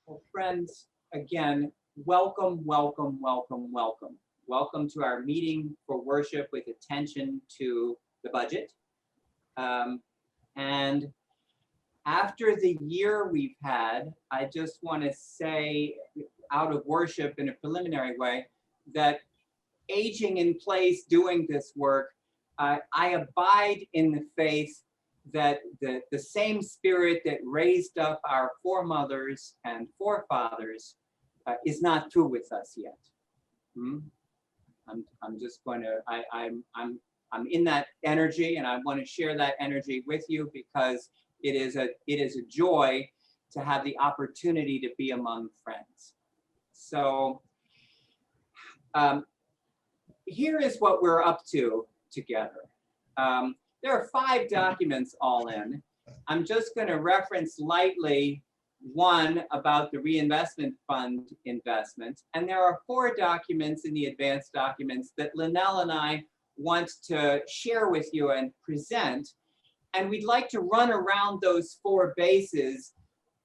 Well, friends, again, welcome, welcome, welcome, welcome. Welcome to our meeting for worship with attention to the budget. And after the year we've had, I just want to say out of worship in a preliminary way that aging in place doing this work, I abide in the faith that the same spirit that raised up our foremothers and forefathers is not through with us yet. I'm just going to, I'm in that energy, and I want to share that energy with you because it is a joy to have the opportunity to be among friends. So here is what we're up to together. There are 5 documents all in. I'm just going to reference lightly one about the reinvestment fund investment. And there are 4 documents in the advanced documents that Linnell and I want to share with you and present. And we'd like to run around those 4 bases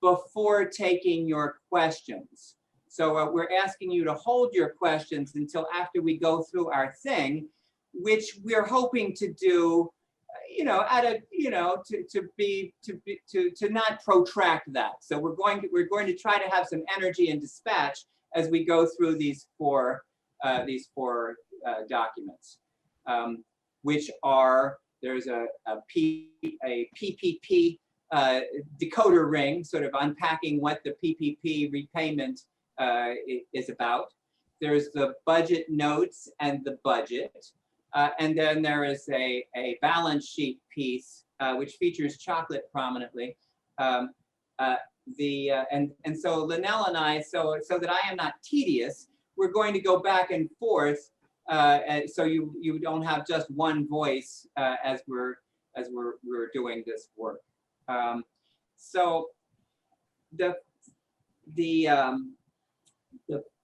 before taking your questions. So we're asking you to hold your questions until after we go through our thing, which we're hoping to do, at a, to not protract that. So we're going to try to have some energy and dispatch as we go through these four documents, which are, there's a PPP decoder ring, sort of unpacking what the PPP repayment is about. There's the budget notes and the budget. And then there is a balance sheet piece, which features chocolate prominently. And so Linnell and I, so that I am not tedious, we're going to go back and forth, so you don't have just one voice as we're doing this work. So the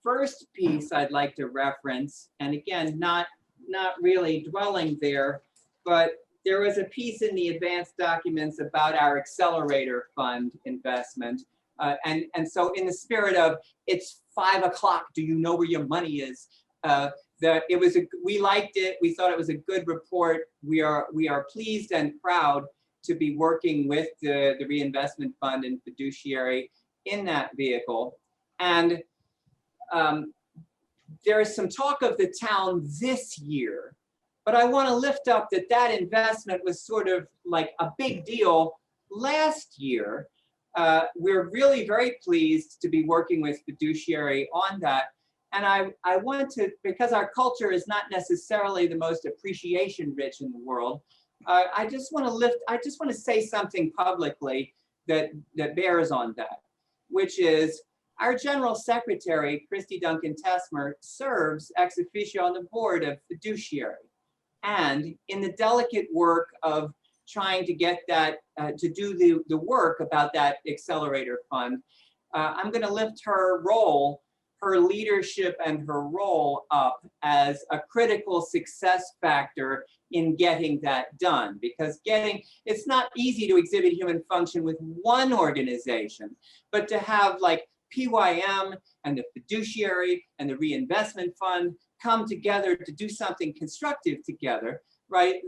first piece I'd like to reference, and again, not really dwelling there, but there was a piece in the advanced documents about our accelerator fund investment. And so in the spirit of, it's 5 o'clock, do you know where your money is? We liked it, we thought it was a good report. We are pleased and proud to be working with the reinvestment fund and fiduciary in that vehicle. And there is some talk of the town this year, but I want to lift up that investment was sort of like a big deal last year. We're really very pleased to be working with fiduciary on that. And I want to, because our culture is not necessarily the most appreciation rich in the world, I just want to say something publicly that bears on that, which is, our General Secretary, Christy Duncan Tesmer, serves ex officio on the board of fiduciary. And in the delicate work of trying to get that, to do the work about that accelerator fund, I'm going to lift her role, her leadership and her role up as a critical success factor in getting that done. Because it's not easy to exhibit human function with one organization, but to have like PYM and the fiduciary and the reinvestment fund come together to do something constructive together, right?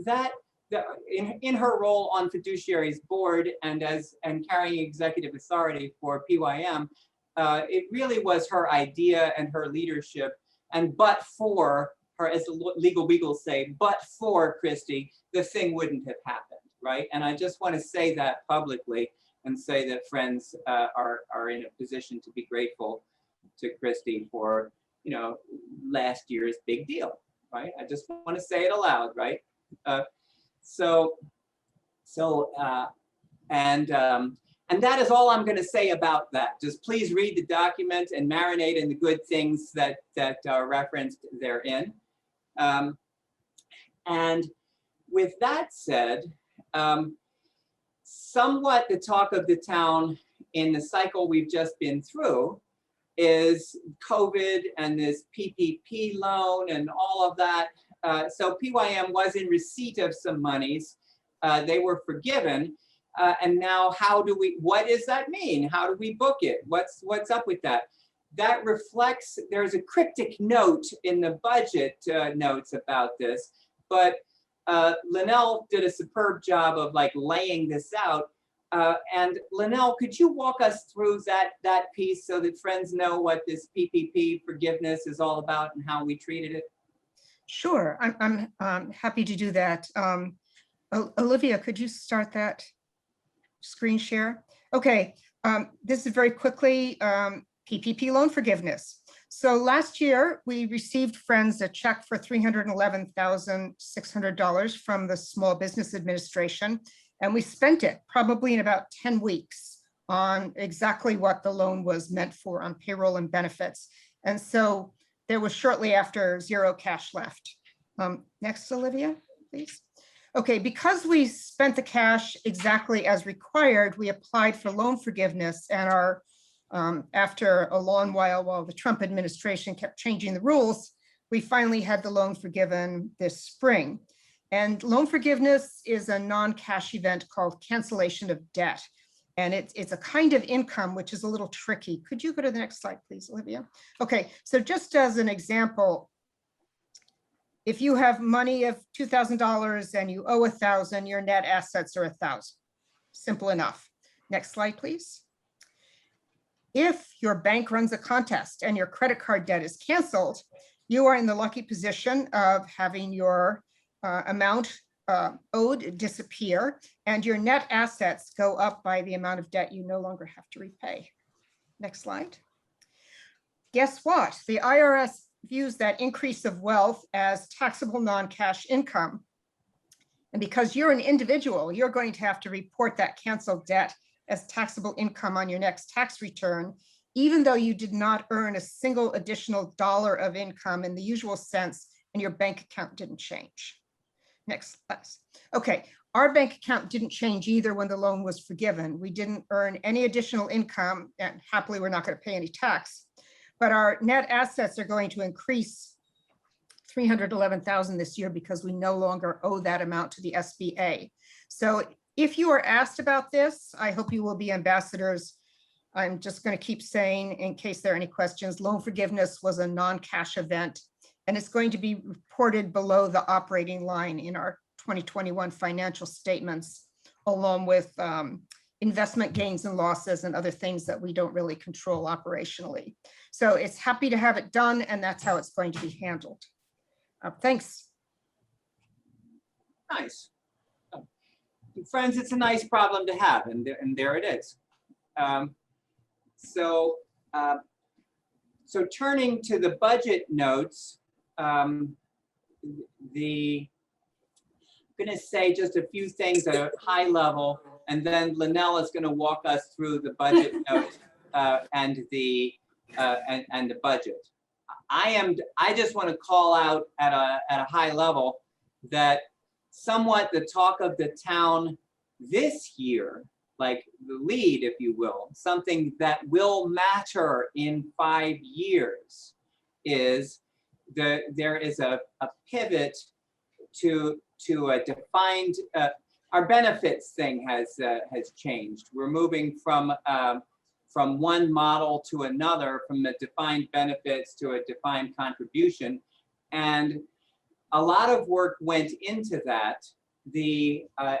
In her role on fiduciary's board and carrying executive authority for PYM, it really was her idea and her leadership. And but for her, as the legal beagles say, but for Christy, the thing wouldn't have happened, right? And I just want to say that publicly, and say that friends are in a position to be grateful to Christy for, last year's big deal, right? I just want to say it aloud, right? And that is all I'm going to say about that. Just please read the document and marinate in the good things that are referenced therein. And with that said, somewhat the talk of the town in the cycle we've just been through is COVID and this PPP loan and all of that. So PYM was in receipt of some monies. They were forgiven. And now what does that mean? How do we book it? What's up with that? That reflects, there's a cryptic note in the budget notes about this, but Linnell did a superb job of like laying this out. And Linnell, could you walk us through that piece so that friends know what this PPP forgiveness is all about and how we treated it? Sure, I'm happy to do that. Olivia, could you start that screen share? Okay, this is very quickly PPP loan forgiveness. So last year we received, friends, a check for $311,600 from the Small Business Administration, and we spent it probably in about 10 weeks on exactly what the loan was meant for, on payroll and benefits. And so there was shortly after zero cash left. Next, Olivia, please. Okay, because we spent the cash exactly as required, we applied for loan forgiveness, and our after a long while the Trump administration kept changing the rules, we finally had the loan forgiven this spring. And loan forgiveness is a non-cash event called cancellation of debt. And it's a kind of income which is a little tricky. Could you go to the next slide, please, Olivia? Okay, so just as an example, if you have money of $2,000 and you owe $1,000, your net assets are $1,000. Simple enough. Next slide, please. If your bank runs a contest and your credit card debt is canceled, you are in the lucky position of having your amount owed disappear, and your net assets go up by the amount of debt you no longer have to repay. Next slide. Guess what? The IRS views that increase of wealth as taxable non-cash income. And because you're an individual, you're going to have to report that canceled debt as taxable income on your next tax return, even though you did not earn a single additional dollar of income in the usual sense and your bank account didn't change. Next, please. Okay, our bank account didn't change either when the loan was forgiven. We didn't earn any additional income, and happily we're not going to pay any tax, but our net assets are going to increase $311,000 this year because we no longer owe that amount to the SBA. So if you are asked about this, I hope you will be ambassadors. I'm just going to keep saying, in case there are any questions, loan forgiveness was a non-cash event, and it's going to be reported below the operating line in our 2021 financial statements, along with investment gains and losses and other things that we don't really control operationally. So it's happy to have it done, and that's how it's going to be handled. Thanks. Nice. Friends, it's a nice problem to have, and there it is. So turning to the budget notes, I'm going to say just a few things at a high level, and then Linnell is going to walk us through the budget notes and the budget. I just want to call out at a high level that somewhat the talk of the town this year, like the lead, if you will, something that will matter in 5 years, is there is a pivot to a defined, our benefits thing has changed. We're moving from one model to another, from the defined benefits to a defined contribution. And a lot of work went into that,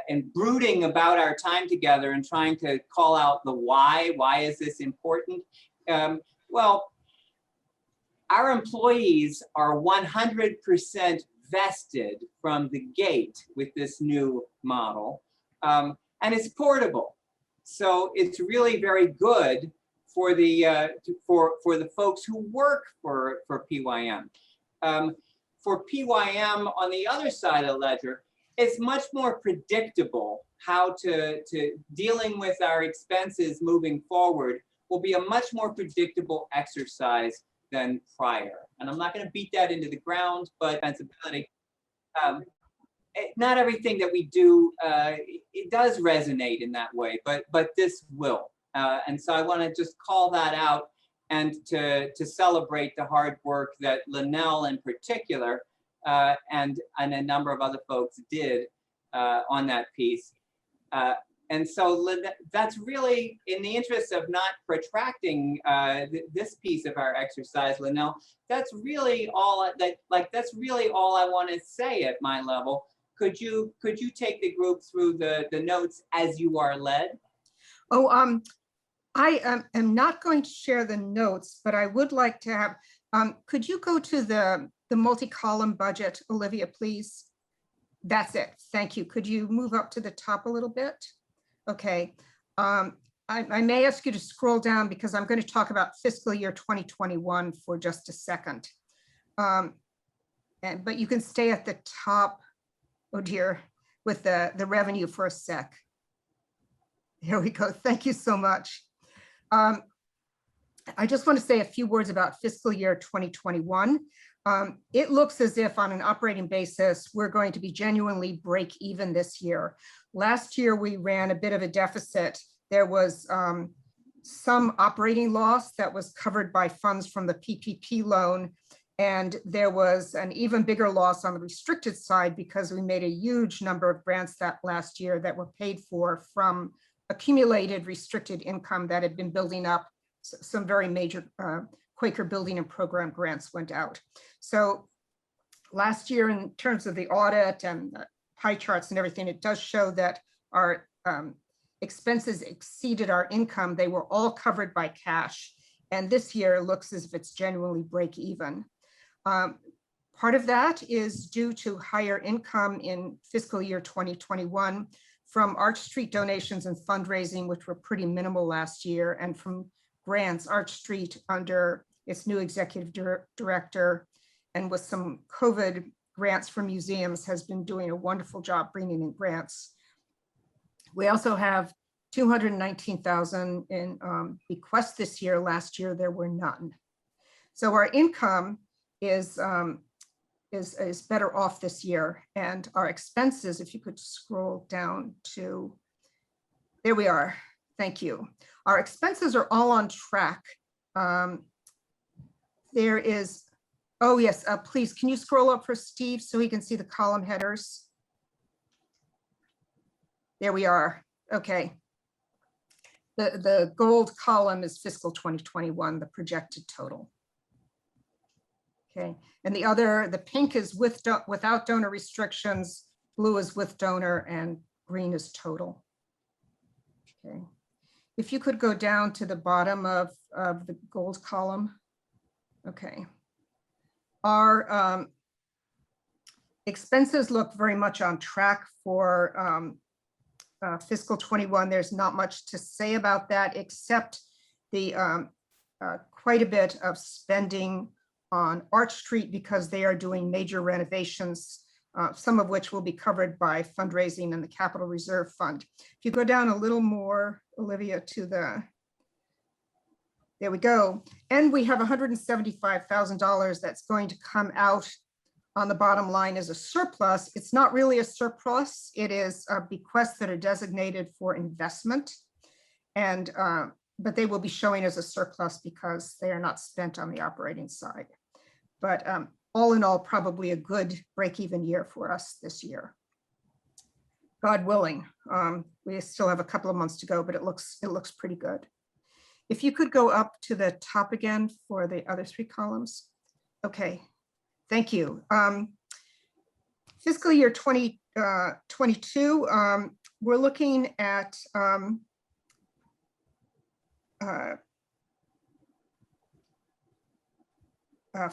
and brooding about our time together and trying to call out the why is this important? Well, our employees are 100% vested from the gate with this new model, and it's portable. So it's really very good for the folks who work for PYM. For PYM on the other side of the ledger, it's much more predictable how to dealing with our expenses moving forward will be a much more predictable exercise than prior. And I'm not going to beat that into the ground, but sensibility. Not everything that we do, it does resonate in that way, but this will. And so I want to just call that out and to celebrate the hard work that Linnell in particular and a number of other folks did on that piece. And so that's really, in the interest of not protracting this piece of our exercise, Linnell, that's really all that's really all I want to say at my level. Could you take the group through the notes as you are led? Oh, I am not going to share the notes, but I would like to have, could you go to the multi-column budget, Olivia, please? That's it. Thank you. Could you move up to the top a little bit? Okay. I may ask you to scroll down because I'm going to talk about fiscal year 2021 for just a second. But you can stay at the top, oh dear, with the revenue for a sec. Here we go. Thank you so much. I just want to say a few words about fiscal year 2021. It looks as if on an operating basis, we're going to be genuinely break even this year. Last year, we ran a bit of a deficit. There was some operating loss that was covered by funds from the PPP loan. And there was an even bigger loss on the restricted side because we made a huge number of grants that last year that were paid for from accumulated restricted income that had been building up. Some very major Quaker building and program grants went out. So last year, in terms of the audit and pie charts and everything, it does show that our expenses exceeded our income. They were all covered by cash. And this year looks as if it's genuinely break even. Part of that is due to higher income in fiscal year 2021 from Arch Street donations and fundraising, which were pretty minimal last year, and from grants. Arch Street, under its new executive director and with some COVID grants from museums, has been doing a wonderful job bringing in grants. We also have $219,000 in bequests this year. Last year, there were none. So our income is better off this year. And our expenses, if you could scroll down to, there we are. Thank you. Our expenses are all on track. There is, oh yes, please, can you scroll up for Steve so he can see the column headers? There we are. Okay. The gold column is fiscal 2021, the projected total. Okay, and the pink is without donor restrictions, blue is with donor, and green is total. Okay, if you could go down to the bottom of the gold column. Okay, our expenses look very much on track for fiscal 21. There's not much to say about that, except the quite a bit of spending on Arch Street because they are doing major renovations, some of which will be covered by fundraising and the Capital Reserve Fund. If you go down a little more, Olivia, to the, there we go. And we have $175,000 that's going to come out on the bottom line as a surplus. It's not really a surplus. It is bequests that are designated for investment. And but they will be showing as a surplus because they are not spent on the operating side. But all in all, probably a good break-even year for us this year. God willing, we still have a couple of months to go, but it looks pretty good. If you could go up to the top again for the other three columns. Okay, thank you. Fiscal year 2022, we're looking at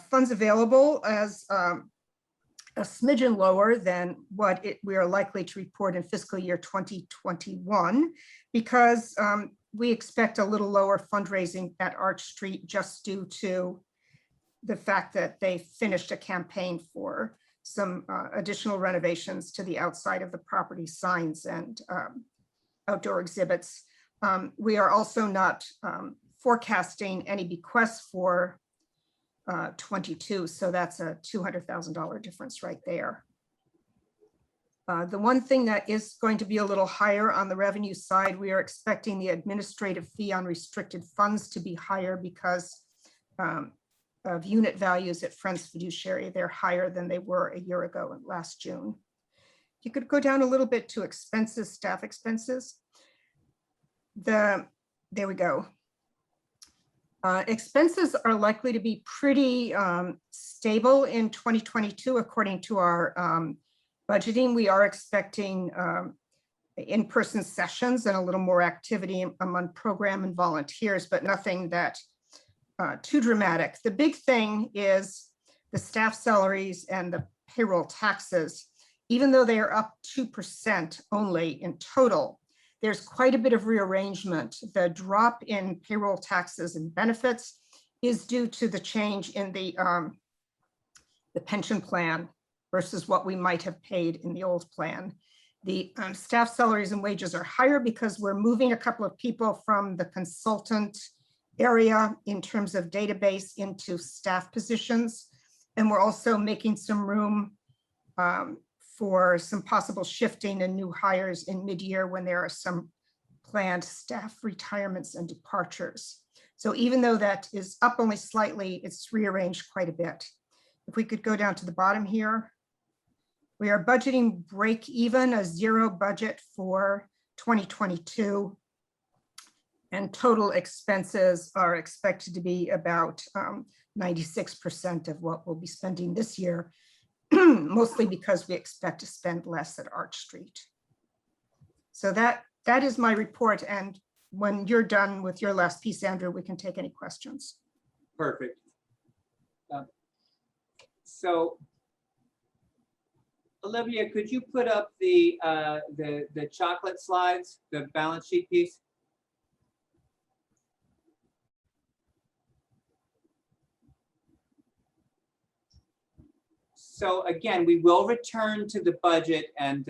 funds available as a smidgen lower than what we are likely to report in fiscal year 2021, because we expect a little lower fundraising at Arch Street just due to the fact that they finished a campaign for some additional renovations to the outside of the property, signs and outdoor exhibits. We are also not forecasting any bequests for 22, so that's a $200,000 difference right there. The one thing that is going to be a little higher on the revenue side, we are expecting the administrative fee on restricted funds to be higher because of unit values at Friends Fiduciary. They're higher than they were a year ago last June. You could go down a little bit to expenses, staff expenses. there we go. Expenses are likely to be pretty stable in 2022, according to our budgeting. We are expecting in-person sessions and a little more activity among program and volunteers, but nothing that too dramatic. The big thing is the staff salaries and the payroll taxes. Even though they are up 2% only in total, there's quite a bit of rearrangement. The drop in payroll taxes and benefits is due to the change in the pension plan versus what we might have paid in the old plan. The staff salaries and wages are higher because we're moving a couple of people from the consultant area in terms of database into staff positions. And we're also making some room for some possible shifting and new hires in mid-year when there are some planned staff retirements and departures. So even though that is up only slightly, it's rearranged quite a bit. If we could go down to the bottom here, we are budgeting break even, a zero budget for 2022. And total expenses are expected to be about 96% of what we'll be spending this year, mostly because we expect to spend less at Arch Street. So that is my report. And when you're done with your last piece, Andrew, we can take any questions. Perfect. So, Olivia, could you put up the chocolate slides, the balance sheet piece? So again, we will return to the budget and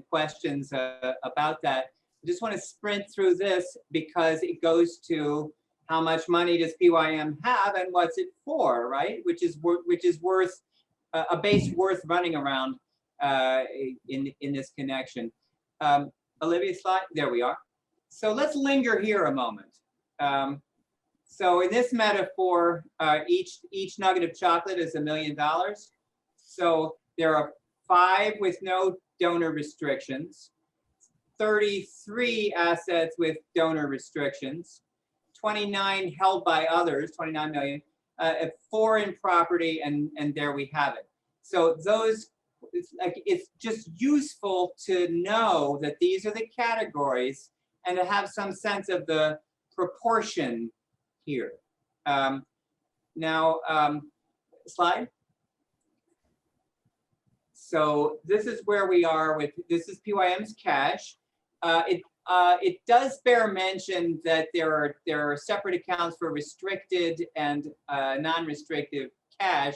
questions about that. I just want to sprint through this because it goes to how much money does PYM have and what's it for, right? Which is worth a base worth running around in this connection. Olivia, slide, there we are. So let's linger here a moment. So in this metaphor, each nugget of chocolate is $1 million. So there are 5 with no donor restrictions, 33 assets with donor restrictions, 29 held by others, 29 million, 4 in property, and there we have it. So those, it's just useful to know that these are the categories and to have some sense of the proportion here. Slide. So this is where we are with, this is PYM's cash. It does bear mention that there are separate accounts for restricted and non-restricted cash.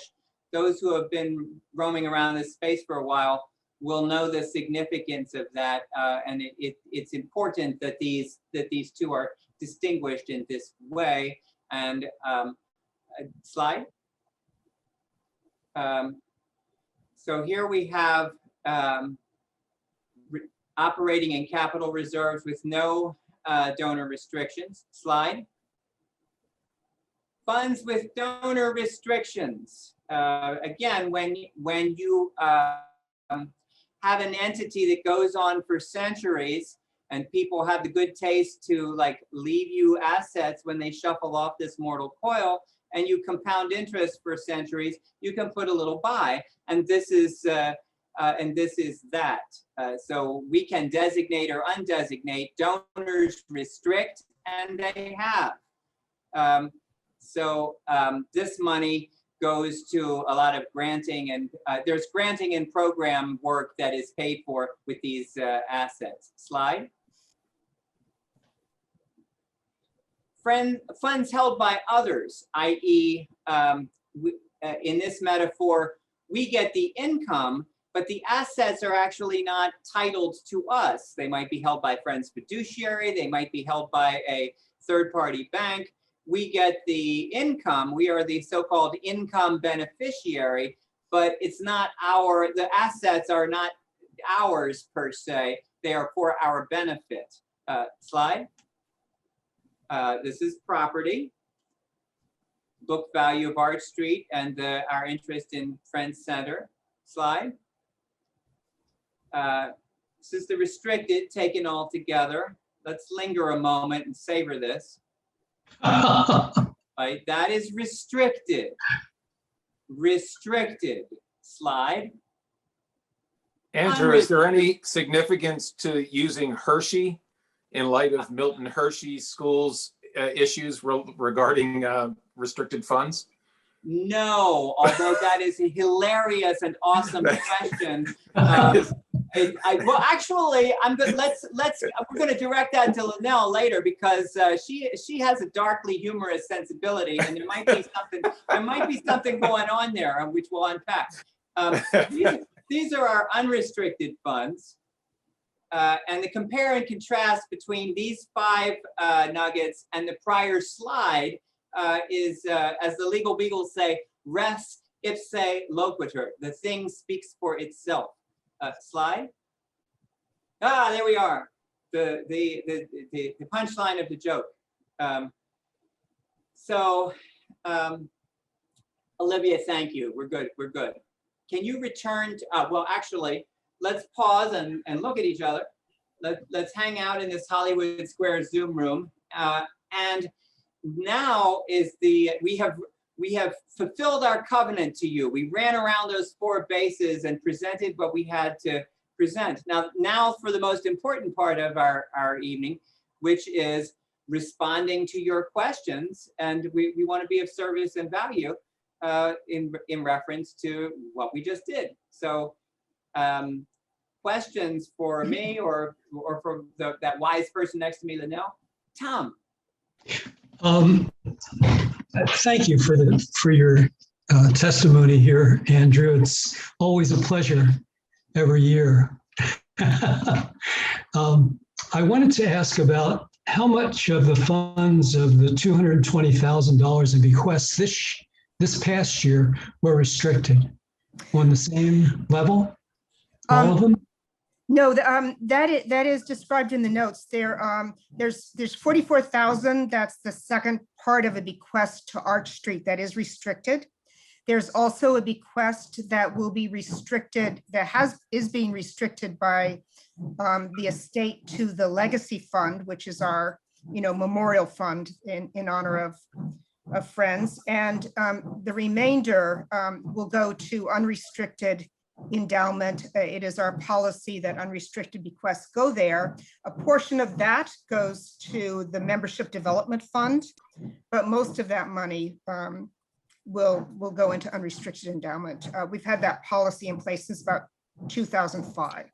Those who have been roaming around this space for a while will know the significance of that, and it's important that these two are distinguished in this way. And slide. So here we have operating and capital reserves with no donor restrictions. Slide. Funds with donor restrictions. Again, when you have an entity that goes on for centuries and people have the good taste to leave you assets when they shuffle off this mortal coil, and you compound interest for centuries, you can put a little by, and this is that. So we can designate or undesignate. Donors restrict, and they have. This money goes to a lot of granting, and there's granting and program work that is paid for with these assets. Slide. Funds held by others, i.e., in this metaphor, we get the income, but the assets are actually not titled to us. They might be held by Friends Fiduciary, they might be held by a third-party bank. We get the income, we are the so-called income beneficiary, but it's not the assets are not ours per se, they are for our benefit. Slide. This is property, book value of Arch Street, and our interest in Friends Center. Slide. This is the restricted taken all together. let's linger a moment and savor this. Right, that is restricted. Restricted. Slide. Andrew, is there any significance to using Hershey in light of Milton Hershey School's issues regarding restricted funds? No, although that is a hilarious and awesome question. Well, actually, we're going to direct that to Linnell later, because she has a darkly humorous sensibility, and there might be something going on there, which we'll unpack. These are our unrestricted funds, and the compare and contrast between these 5 nuggets and the prior slide is, as the legal beagles say, res ipse loquitur. The thing speaks for itself. Slide. There we are. The punchline of the joke. Olivia, thank you. We're good. We're good. Can you return to, well, actually, let's pause and look at each other. Let's hang out in this Hollywood Square Zoom room. And now is we have fulfilled our covenant to you. We ran around those 4 bases and presented what we had to present. Now for the most important part of our evening, which is responding to your questions. And we want to be of service and value in reference to what we just did. So questions for me or for that wise person next to me, Linnell? Tom. Thank you for your testimony here, Andrew. It's always a pleasure every year. I wanted to ask about how much of the funds of the $220,000 in bequests this past year were restricted on the same level, all of them? No, that is described in the notes. There's 44,000. That's the second part of a bequest to Arch Street that is restricted. There's also a bequest that will be restricted, is being restricted by the estate to the Legacy Fund, which is our memorial fund in honor of friends, and the remainder will go to unrestricted endowment. It is our policy that unrestricted bequests go there. A portion of that goes to the Membership Development Fund, but most of that money will go into unrestricted endowment. We've had that policy in place since about 2005.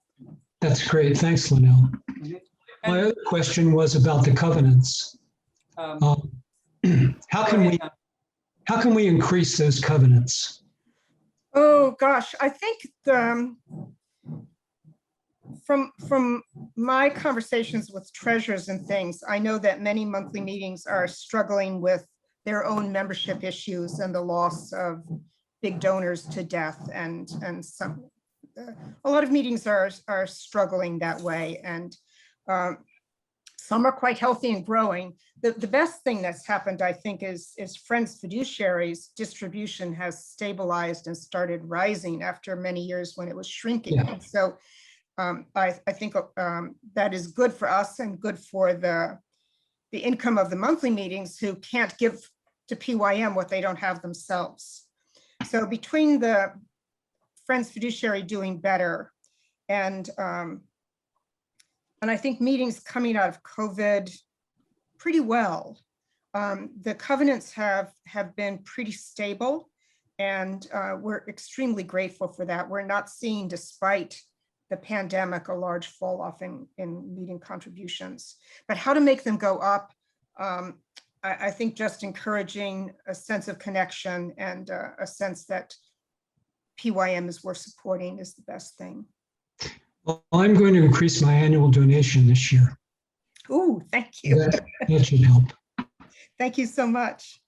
That's great. Thanks, Linnell. My other question was about the covenants. How can we increase those covenants? Oh gosh, I think from my conversations with treasurers and things, I know that many monthly meetings are struggling with their own membership issues and the loss of big donors to death, and a lot of meetings are struggling that way, and some are quite healthy and growing. The best thing that's happened, I think, is Friends Fiduciary's distribution has stabilized and started rising after many years when it was shrinking. Yeah. And so I think that is good for us and good for the income of the monthly meetings, who can't give to PYM what they don't have themselves. So between the Friends Fiduciary doing better and I think meetings coming out of COVID pretty well, the covenants have been pretty stable, and we're extremely grateful for that. We're not seeing, despite the pandemic, a large fall off in meeting contributions. But how to make them go up, I think just encouraging a sense of connection and a sense that PYM is worth supporting is the best thing. Well, I'm going to increase my annual donation this year. Ooh, thank you. That should help. Thank you so much.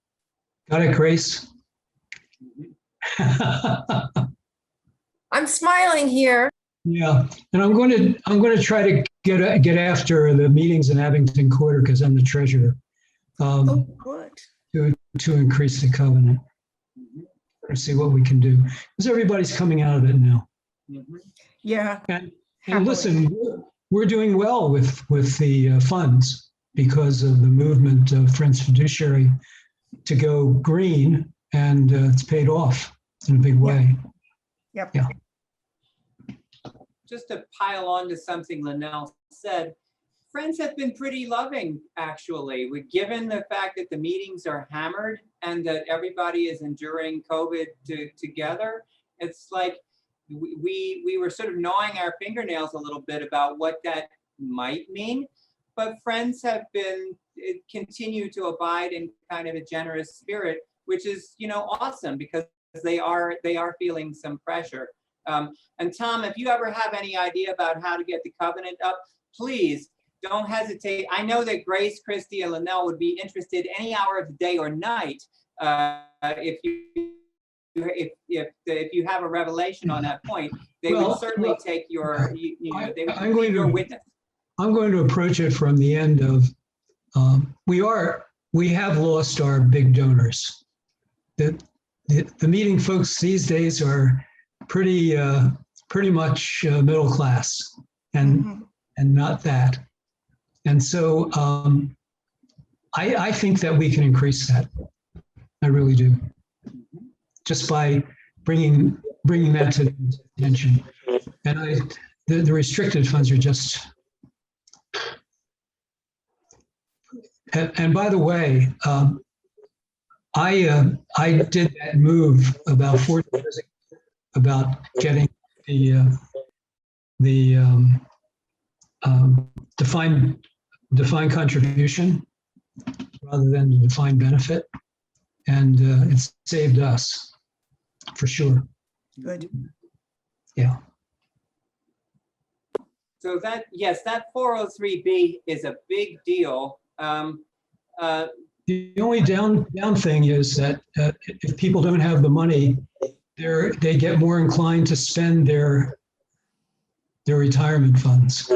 Got it, Grace? I'm smiling here. Yeah, and I'm going to try to get after the meetings in Abington Quarter, because I'm the treasurer. Oh, good. To increase the covenant. See what we can do, because everybody's coming out of it now. Yeah. And listen, we're doing well with the funds because of the movement of Friends Fiduciary to go green, and it's paid off in a big way. Yep. Yeah. Just to pile on to something Linnell said, Friends have been pretty loving, actually. Given the fact that the meetings are hammered and that everybody is enduring COVID together, it's like we were sort of gnawing our fingernails a little bit about what that might mean. But Friends have been continue to abide in kind of a generous spirit, which is, you know, awesome, because they are feeling some pressure. And Tom, if you ever have any idea about how to get the covenant up, please don't hesitate. I know that Grace, Christy, and Linnell would be interested any hour of the day or night if you have a revelation on that point. They would certainly take your, they would be your witness. I'm going to approach it from the end of, we have lost our big donors. The meeting folks these days are pretty much middle class and not that. And so I think that we can increase that. I really do. Just by bringing that to attention. And the restricted funds are just. And by the way, I did that move about 4 years ago about getting the defined contribution rather than the defined benefit, and it's saved us for sure. Good. Yeah. So that, yes, that 403B is a big deal. The only down thing is that if people don't have the money, they get more inclined to spend their retirement funds.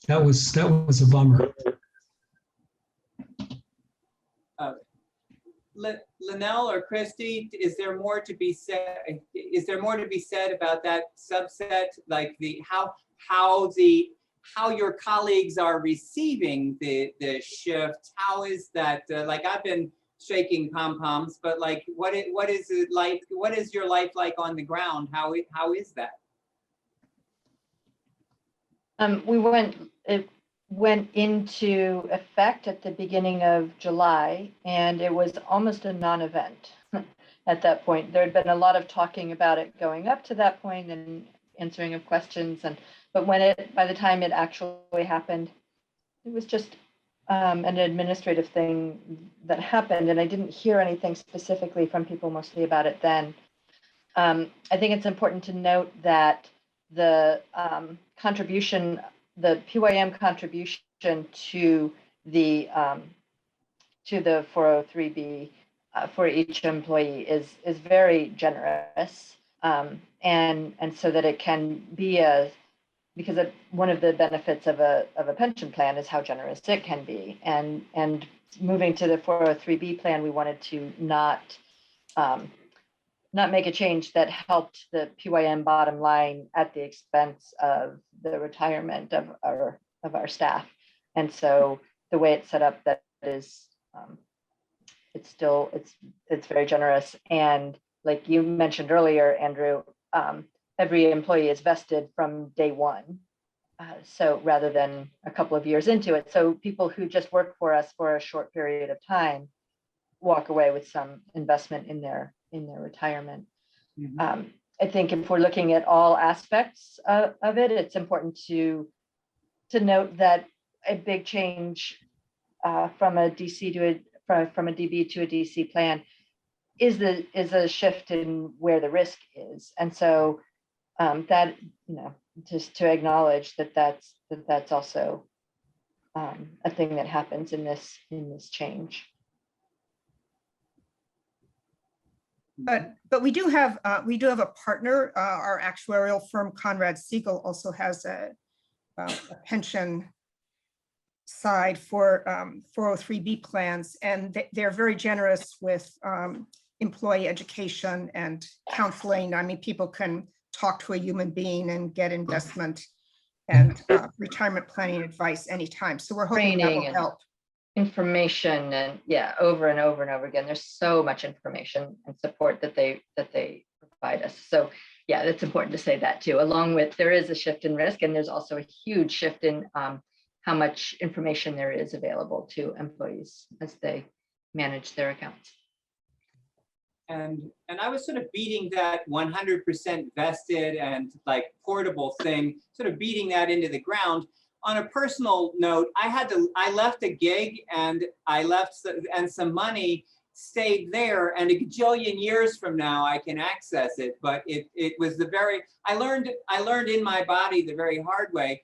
That was a bummer. Linnell or Christy, is there more to be said? Is there more to be said about that subset, like how your colleagues are receiving the shift? How is that? Like, I've been shaking pom-poms, but like, what is it like? What is your life like on the ground? How is that? It went into effect at the beginning of July, and it was almost a non-event at that point. There had been a lot of talking about it going up to that point and answering of questions, but by the time it actually happened, it was just an administrative thing that happened, and I didn't hear anything specifically from people mostly about it then. I think it's important to note that the contribution, the PYM contribution to the 403B for each employee is very generous, and so that it can be because one of the benefits of a pension plan is how generous it can be, and moving to the 403B plan, we wanted to not make a change that helped the PYM bottom line at the expense of the retirement of our staff. And so the way it's set up, that is, it's very generous. And like you mentioned earlier, Andrew, every employee is vested from day one. So rather than a couple of years into it, so people who just work for us for a short period of time walk away with some investment in their retirement. Mm-hmm. I think if we're looking at all aspects of it, it's important to note that a big change from a DC from a DB to a DC plan is a shift in where the risk is, and so that, just to acknowledge that's also a thing that happens in this change. But we do have a partner. Our actuarial firm, Conrad Siegel, also has a pension side for 403B plans, and they're very generous with employee education and counseling. I mean, people can talk to a human being and get investment and retirement planning advice anytime. So we're hoping that Training will and help. information and yeah, over and over and over again. There's so much information and support that they provide us. So yeah, it's important to say that too. Along with, there is a shift in risk, and there's also a huge shift in how much information there is available to employees as they manage their accounts. And I was sort of beating that 100% vested and like portable thing, sort of beating that into the ground. On a personal note, I left a gig and and some money stayed there, and a gajillion years from now I can access it. But it was I learned in my body the very hard way,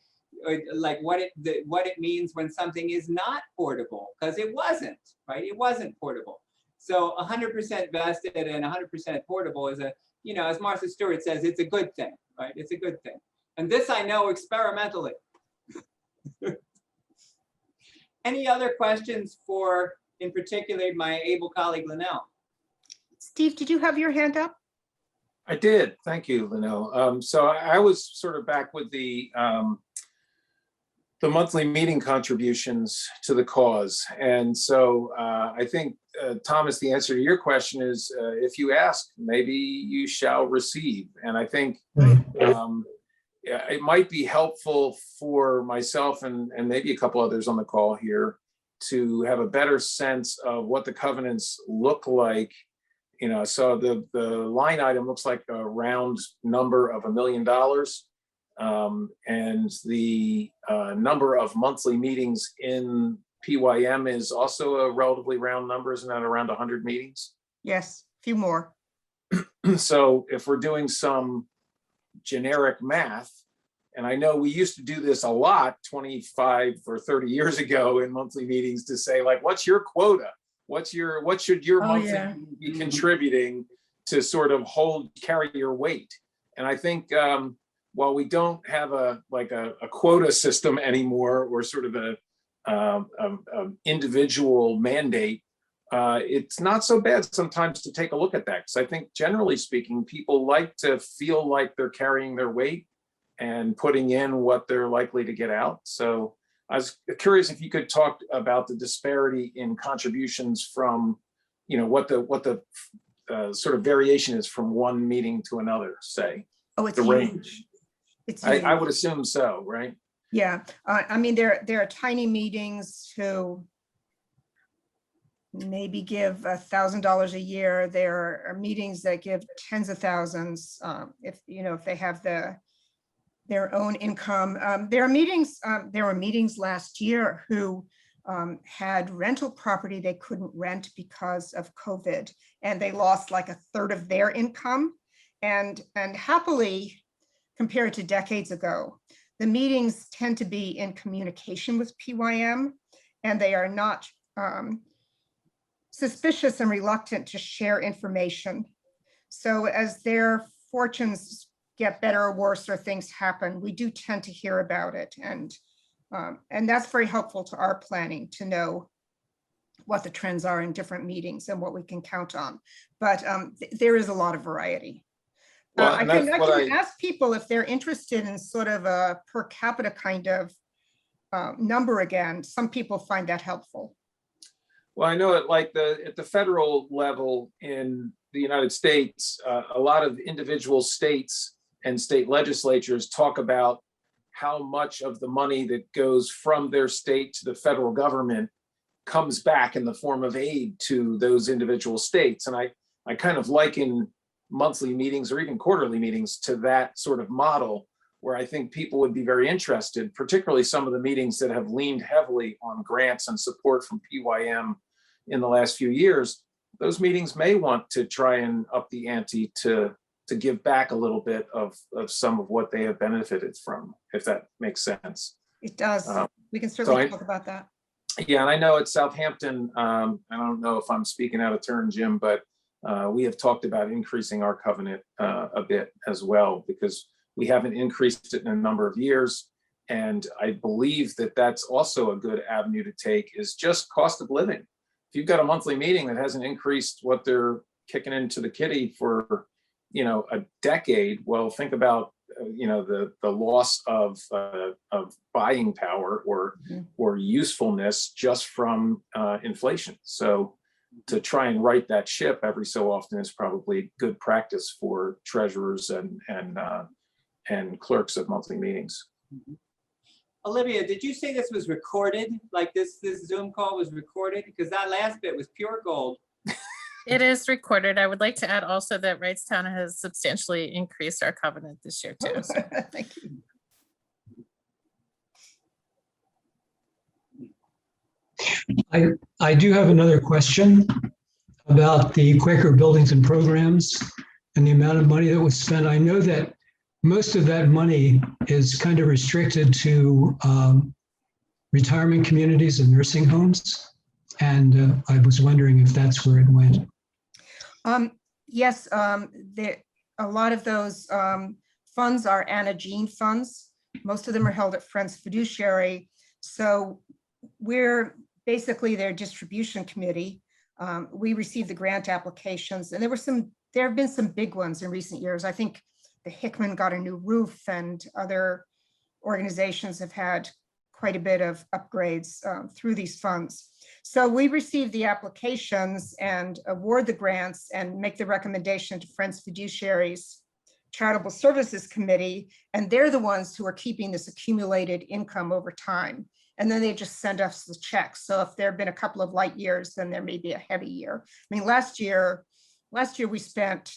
like what it means when something is not portable, because it wasn't, right? It wasn't portable. So 100% vested and 100% portable is as Martha Stewart says, it's a good thing, right? It's a good thing. And this I know experimentally. Any other questions for, in particular, my able colleague, Linnell? Steve, did you have your hand up? I did. Thank you, Linnell. So I was sort of back with the monthly meeting contributions to the cause. And so I think, Thomas, the answer to your question is, if you ask, maybe you shall receive. And I think it might be helpful for myself and maybe a couple others on the call here to have a better sense of what the covenants look like. So the line item looks like a round number of $1 million. And the number of monthly meetings in PYM is also a relatively round number, isn't that around 100 meetings? Yes, a few more. So if we're doing some generic math, and I know we used to do this a lot 25 or 30 years ago in monthly meetings to say, like, what's your quota? What should your monthly meeting be contributing to sort of carry your weight? And I think while we don't have a quota system anymore, or sort of a individual mandate, it's not so bad sometimes to take a look at that. Because I think generally speaking, people like to feel like they're carrying their weight and putting in what they're likely to get out. So I was curious if you could talk about the disparity in contributions from, what the sort of variation is from one meeting to another, say. Oh, it's the huge. range. I would assume so, right? Yeah, I mean, there are tiny meetings who maybe give $1,000 a year. There are meetings that give tens of thousands if they have their own income. There were meetings last year who had rental property they couldn't rent because of COVID, and they lost like a third of their income. And happily, compared to decades ago, the meetings tend to be in communication with PYM, and they are not suspicious and reluctant to share information. So as their fortunes get better or worse, or things happen, we do tend to hear about it. And that's very helpful to our planning to know what the trends are in different meetings and what we can count on. But there is a lot of variety. Well, I can ask people if they're interested in sort of a per capita kind of number again. Some people find that helpful. Well, I know at the federal level in the United States, a lot of individual states and state legislatures talk about how much of the money that goes from their state to the federal government comes back in the form of aid to those individual states. And I kind of liken monthly meetings or even quarterly meetings to that sort of model, where I think people would be very interested, particularly some of the meetings that have leaned heavily on grants and support from PYM in the last few years. Those meetings may want to try and up the ante to give back a little bit of some of what they have benefited from, if that makes sense. It does. We can certainly talk about that. Yeah, and I know at Southampton, I don't know if I'm speaking out of turn, Jim, but we have talked about increasing our covenant a bit as well, because we haven't increased it in a number of years. And I believe that that's also a good avenue to take, is just cost of living. If you've got a monthly meeting that hasn't increased what they're kicking into the kitty for a decade, well, think about, the loss of buying power or usefulness just from inflation. So to try and right that ship every so often is probably good practice for treasurers and clerks of monthly meetings. Olivia, did you say this was recorded? Like this Zoom call was recorded? Because that last bit was pure gold. It is recorded. I would like to add also that Wrightstown has substantially increased our covenant this year too. So. Thank you. I do have another question about the Quaker buildings and programs and the amount of money that was spent. I know that most of that money is kind of restricted to retirement communities and nursing homes. And I was wondering if that's where it went. Yes, a lot of those funds are Anna Jean funds. Most of them are held at Friends Fiduciary. So we're basically their distribution committee. We received the grant applications, and there have been some big ones in recent years. I think the Hickman got a new roof, and other organizations have had quite a bit of upgrades through these funds. So we receive the applications and award the grants and make the recommendation to Friends Fiduciary's Charitable Services Committee, and they're the ones who are keeping this accumulated income over time. And then they just send us the checks. So if there have been a couple of light years, then there may be a heavy year. I mean, last year we spent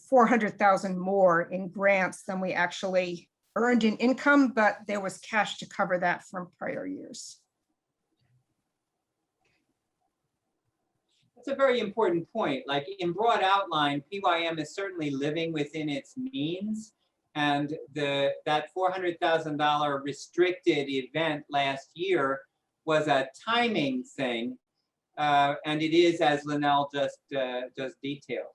400,000 more in grants than we actually earned in income, but there was cash to cover that from prior years. That's a very important point. Like in broad outline, PYM is certainly living within its means. And that $400,000 restricted event last year was a timing thing. And it is, as Linnell just detailed.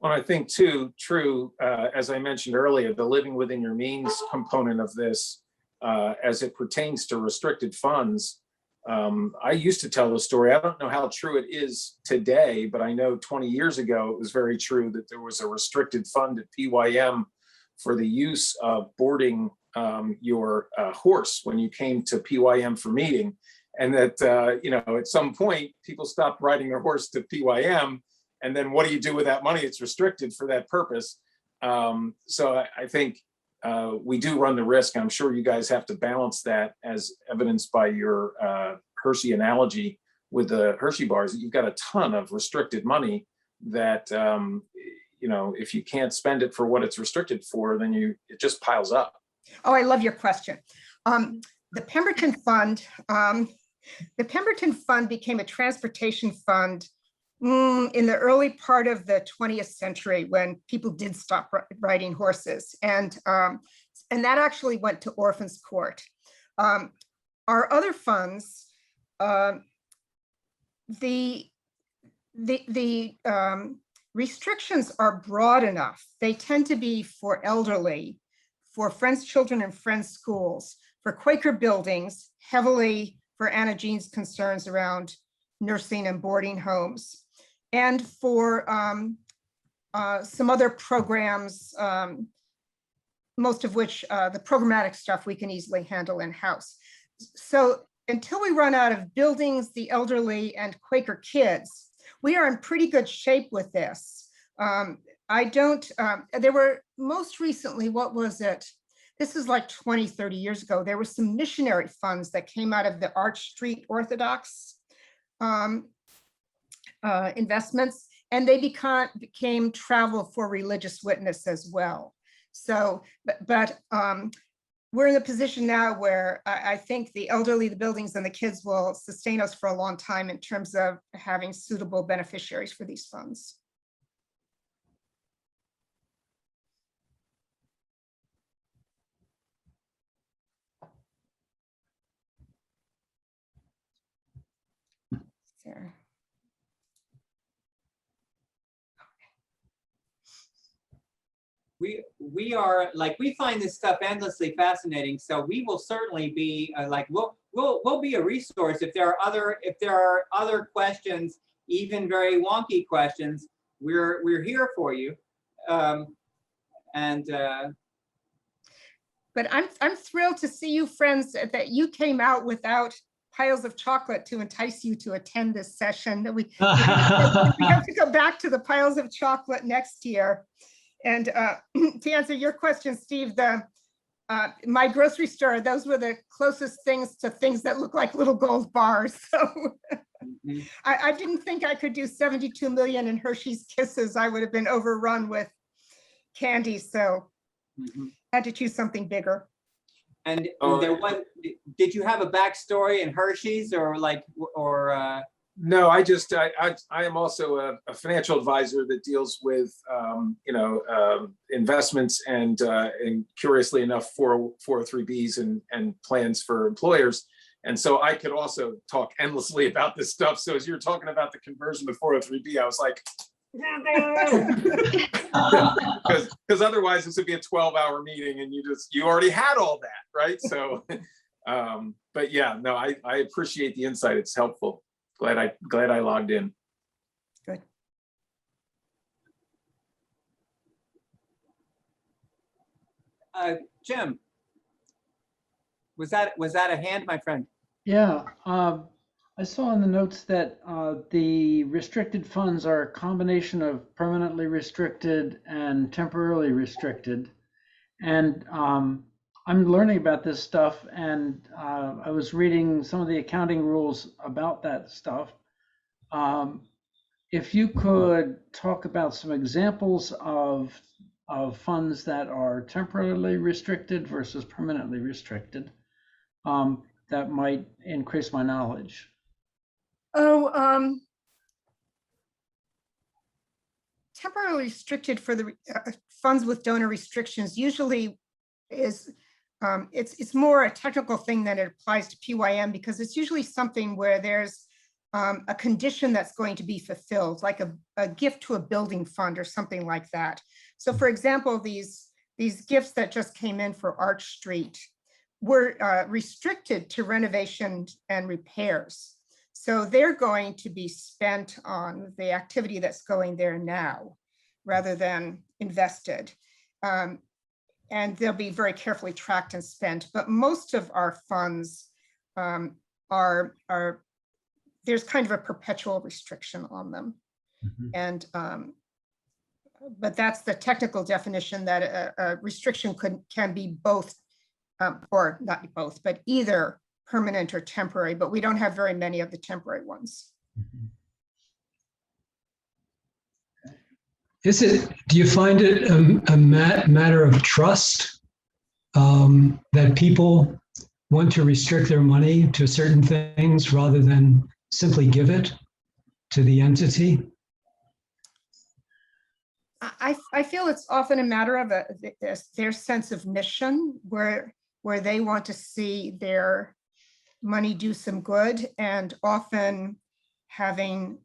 Well, I think too, true, as I mentioned earlier, the living within your means component of this, as it pertains to restricted funds. I used to tell the story. I don't know how true it is today, but I know 20 years ago, it was very true that there was a restricted fund at PYM for the use of boarding your horse when you came to PYM for meeting. And that, at some point, people stopped riding their horse to PYM. And then what do you do with that money? It's restricted for that purpose. So I think we do run the risk. I'm sure you guys have to balance that, as evidenced by your Hershey analogy with the Hershey bars. You've got a ton of restricted money that, if you can't spend it for what it's restricted for, then it just piles up. Oh, I love your question. The Pemberton Fund, became a transportation fund in the early part of the 20th century, when people did stop riding horses, and that actually went to Orphans Court. Our other funds, the restrictions are broad enough. They tend to be for elderly, for Friends Children and Friends Schools, for Quaker buildings, heavily for Anna Jean's concerns around nursing and boarding homes, and for some other programs, most of which the programmatic stuff we can easily handle in-house. So until we run out of buildings, the elderly, and Quaker kids, we are in pretty good shape with this. There were most recently, what was it? This is like 20, 30 years ago. There were some missionary funds that came out of the Arch Street Orthodox investments, and they became travel for religious witness as well. So, but we're in a position now where I think the elderly, the buildings, and the kids will sustain us for a long time in terms of having suitable beneficiaries for these funds. Sarah. we are like, we find this stuff endlessly fascinating. So we will certainly be like, we'll be a resource if there are other questions, even very wonky questions. We're here for you. But I'm thrilled to see you, friends, that you came out without piles of chocolate to entice you to attend this session. That we have to go back to the piles of chocolate next year. And to answer your question, Steve, my grocery store, those were the closest things to things that look like little gold bars. So I didn't think I could do 72 million in Hershey's Kisses. I would have been overrun with candy. So had to choose something bigger. And there was, did you have a backstory in Hershey's or like, or? No, I am also a financial advisor that deals with, investments and curiously enough, 403Bs and plans for employers. And so I could also talk endlessly about this stuff. So as you were talking about the conversion to 403B, I was like, because otherwise this would be a 12-hour meeting and you already had all that, right? So, but yeah, no, I appreciate the insight. It's helpful. Glad I logged in. Good. Jim, was that a hand, my friend? Yeah, I saw in the notes that the restricted funds are a combination of permanently restricted and temporarily restricted. And I'm learning about this stuff, and I was reading some of the accounting rules about that stuff. If you could talk about some examples of funds that are temporarily restricted versus permanently restricted, that might increase my knowledge. Temporarily restricted for the funds with donor restrictions usually is, it's more a technical thing than it applies to PYM, because it's usually something where there's a condition that's going to be fulfilled, like a gift to a building fund or something like that. So for example, these gifts that just came in for Arch Street were restricted to renovation and repairs. So they're going to be spent on the activity that's going there now, rather than invested. And they'll be very carefully tracked and spent. But most of our funds are there's kind of a perpetual restriction on them. And but that's the technical definition, that a restriction can be both, or not both, but either permanent or temporary, but we don't have very many of the temporary ones. Do you find it a matter of trust, that people want to restrict their money to certain things rather than simply give it to the entity? I feel it's often a matter of their sense of mission, where they want to see their money do some good, and often having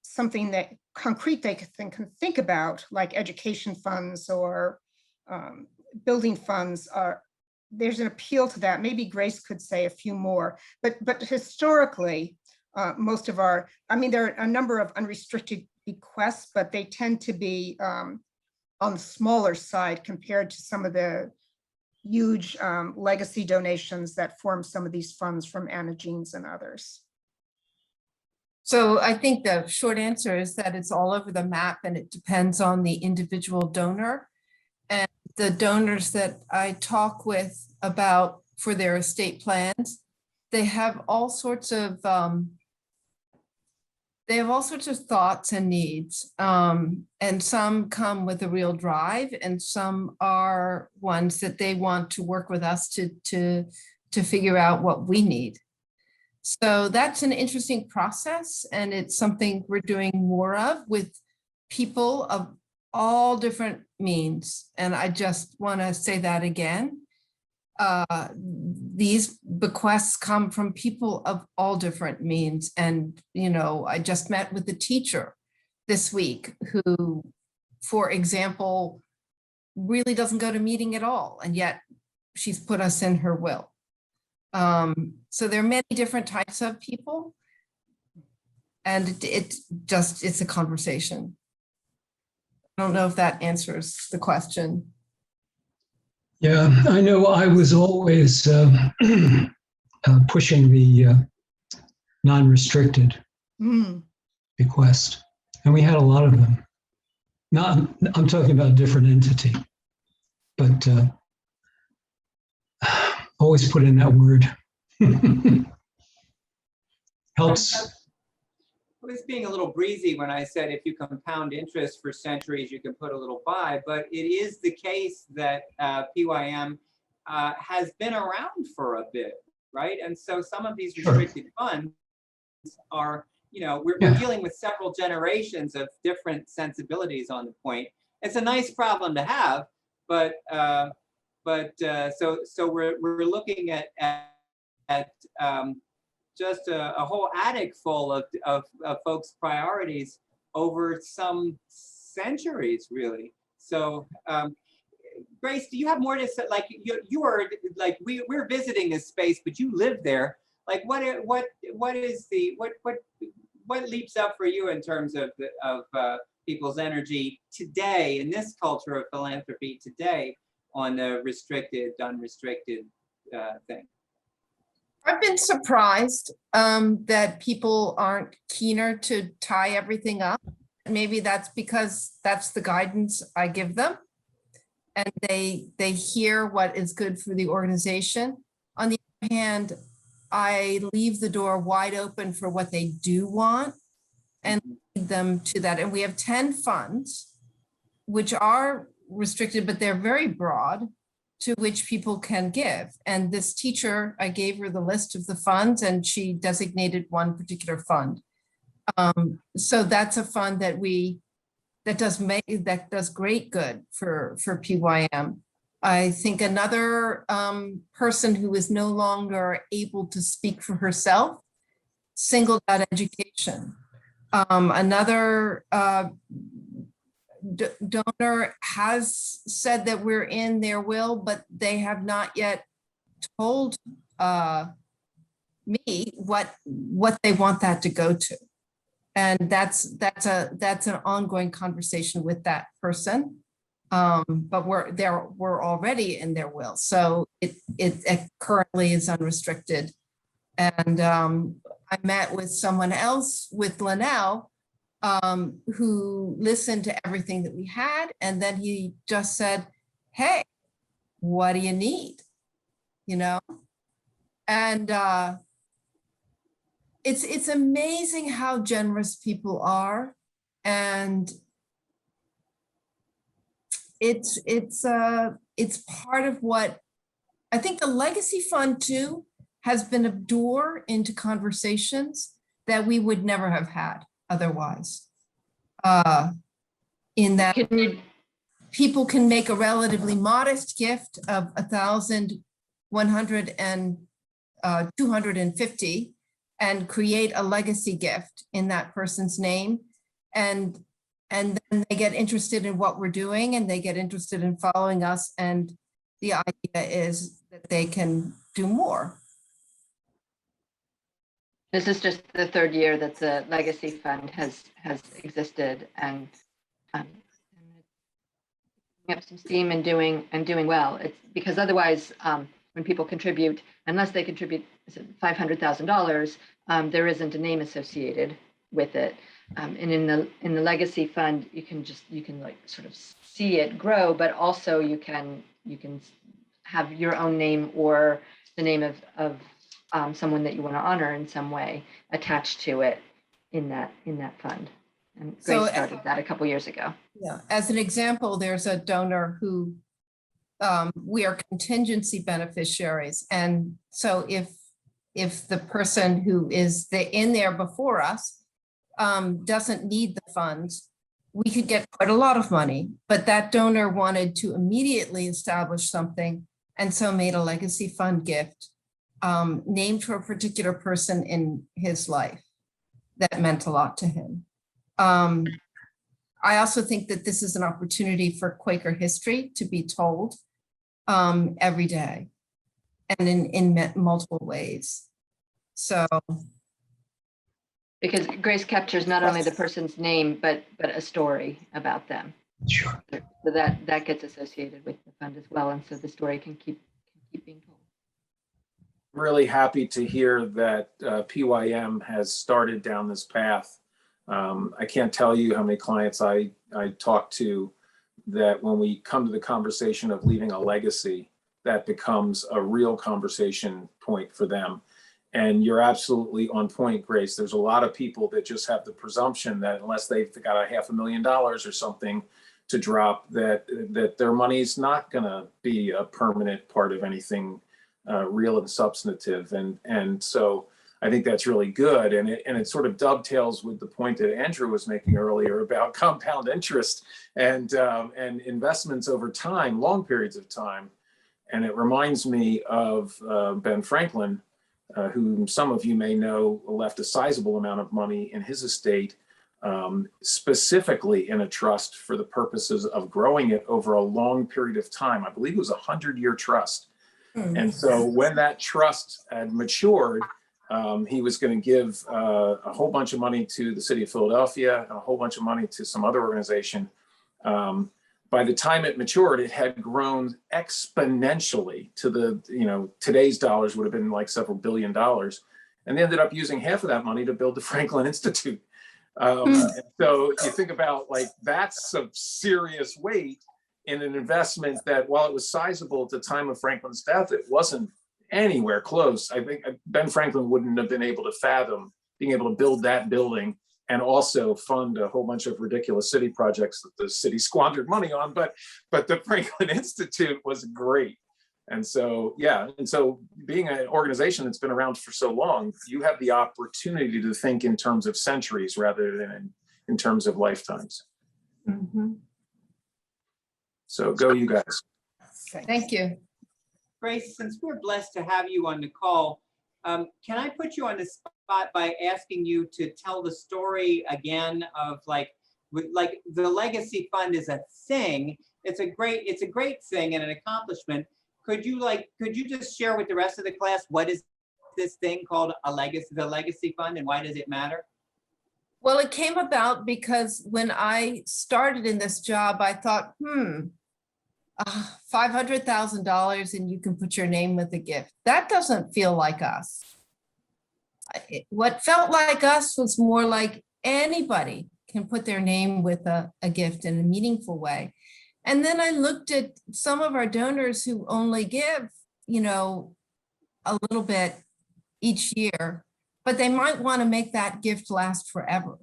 something that concrete they can think about, like education funds or building funds. There's an appeal to that. Maybe Grace could say a few more, but historically, most of our, there are a number of unrestricted bequests, but they tend to be on the smaller side compared to some of the huge legacy donations that form some of these funds from Anna Jeans and others. So I think the short answer is that it's all over the map, and it depends on the individual donor. And the donors that I talk with about for their estate plans, they have all sorts of thoughts and needs, and some come with a real drive, and some are ones that they want to work with us to figure out what we need. So that's an interesting process, and it's something we're doing more of with people of all different means. And I just want to say that again. These bequests come from people of all different means. And, I just met with a teacher this week who, for example, really doesn't go to meeting at all, and yet she's put us in her will. So there are many different types of people, and it's a conversation. I don't know if that answers the question. Yeah, I know I was always pushing the non-restricted Mm, request, and we had a lot of them. Not, I'm talking about a different entity, but always put in that word. Helps. I was being a little breezy when I said if you compound interest for centuries, you can put a little by, but it is the case that PYM has been around for a bit, right? And so some of these restricted funds are, we're dealing with several generations of different sensibilities on the point. It's a nice problem to have, but so we're looking at just a whole attic full of folks' priorities over some centuries, really. So, Grace, do you have more to say? Like you are like we're visiting this space, but you live there. Like what leaps up for you in terms of people's energy today in this culture of philanthropy today on the restricted, unrestricted thing? I've been surprised that people aren't keener to tie everything up. Maybe that's because that's the guidance I give them, and they hear what is good for the organization. On the other hand, I leave the door wide open for what they do want and lead them to that. And we have 10 funds, which are restricted, but they're very broad, to which people can give. And this teacher, I gave her the list of the funds and she designated one particular fund. So that's a fund that does great good for PYM. I think another person who is no longer able to speak for herself singled out education. Another donor has said that we're in their will, but they have not yet told me what they want that to go to. And that's an ongoing conversation with that person. But we're already in their will. So it currently is unrestricted. And I met with someone else with Linnell who listened to everything that we had. And then he just said, hey, what do you need? And it's amazing how generous people are. And it's part of what I think the legacy fund too has been a door into conversations that we would never have had otherwise. In that people can make a relatively modest gift of $1,100 and $250 and create a legacy gift in that person's name. And then they get interested in what we're doing and they get interested in following us. And the idea is that they can do more. This is just the third year that the legacy fund has existed and up some steam and doing well. It's because otherwise, when people contribute, unless they contribute $500,000, there isn't a name associated with it. And in the legacy fund, you can like sort of see it grow, but also you can have your own name or the name of someone that you want to honor in some way attached to it in that fund. And Grace started that a couple years ago. Yeah, as an example, there's a donor who we are contingency beneficiaries, and so if the person who is in there before us doesn't need the funds, we could get quite a lot of money. But that donor wanted to immediately establish something, and so made a legacy fund gift named for a particular person in his life that meant a lot to him. I also think that this is an opportunity for Quaker history to be told every day and in multiple ways. So. Because Grace captures not only the person's name, but a story about them. Sure. So that gets associated with the fund as well. And so the story can keep being told. Really happy to hear that PYM has started down this path. I can't tell you how many clients I talk to that when we come to the conversation of leaving a legacy, that becomes a real conversation point for them. And you're absolutely on point, Grace. There's a lot of people that just have the presumption that unless they've got $500,000 or something to drop, that their money's not going to be a permanent part of anything real and substantive. And so I think that's really good. And it sort of dovetails with the point that Andrew was making earlier about compound interest and investments over time, long periods of time. And it reminds me of Ben Franklin, whom some of you may know left a sizable amount of money in his estate, specifically in a trust for the purposes of growing it over a long period of time. I believe it was a 100-year trust. And so when that trust had matured, he was going to give a whole bunch of money to the city of Philadelphia and a whole bunch of money to some other organization. By the time it matured, it had grown exponentially to the, today's dollars would have been like several $billion. And they ended up using half of that money to build the Franklin Institute. And so you think about like, that's some serious weight in an investment that while it was sizable at the time of Franklin's death, it wasn't anywhere close. I think Ben Franklin wouldn't have been able to fathom being able to build that building and also fund a whole bunch of ridiculous city projects that the city squandered money on. But the Franklin Institute was great. And so, yeah. And so being an organization that's been around for so long, you have the opportunity to think in terms of centuries rather than in terms of lifetimes. Mm-hmm. So go you guys. Thank you. Grace, since we're blessed to have you on the call, can I put you on the spot by asking you to tell the story again of like the legacy fund is a thing. It's a great thing and an accomplishment. Could you just share with the rest of the class what is this thing called the legacy fund, and why does it matter? Well, it came about because when I started in this job, I thought, $500,000 and you can put your name with a gift. That doesn't feel like us. What felt like us was more like anybody can put their name with a gift in a meaningful way. And then I looked at some of our donors who only give, a little bit each year, but they might want to make that gift last forever.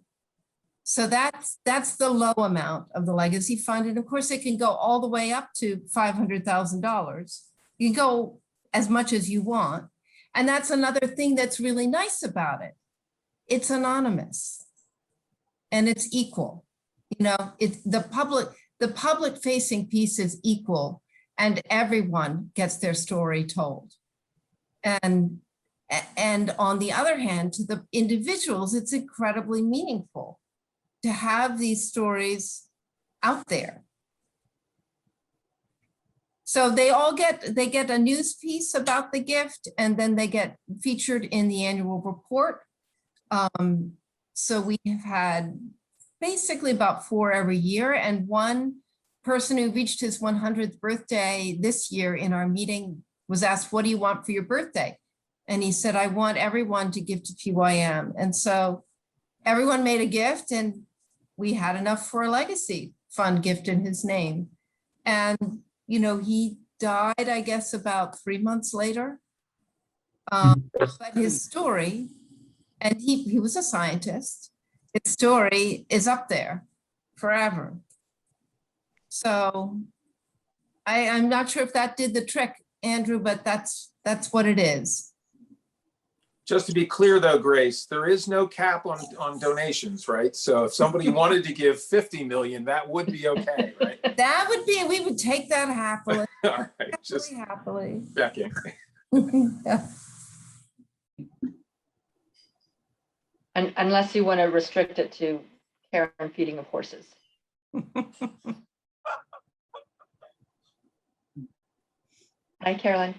So that's the low amount of the legacy fund. And of course, it can go all the way up to $500,000. You can go as much as you want. And that's another thing that's really nice about it. It's anonymous and it's equal. It's the public facing piece is equal and everyone gets their story told. And on the other hand, to the individuals, it's incredibly meaningful to have these stories out there. So they get a news piece about the gift, and then they get featured in the annual report. So we have had basically about 4 every year, and one person who reached his 100th birthday this year in our meeting was asked, "What do you want for your birthday?" And he said, "I want everyone to give to PYM." And so everyone made a gift, and we had enough for a legacy fund gift in his name. And, he died, I guess, about 3 months later. But his story, and he was a scientist, his story is up there forever. So I'm not sure if that did the trick, Andrew, but that's what it is. Just to be clear though, Grace, there is no cap on donations, right? So if somebody wanted to give 50 million, that would be okay, right? That would be, we would take that happily. All right, just Happily. checking. Yeah. And unless you want to restrict it to care and feeding of horses. Hi, Carolyn.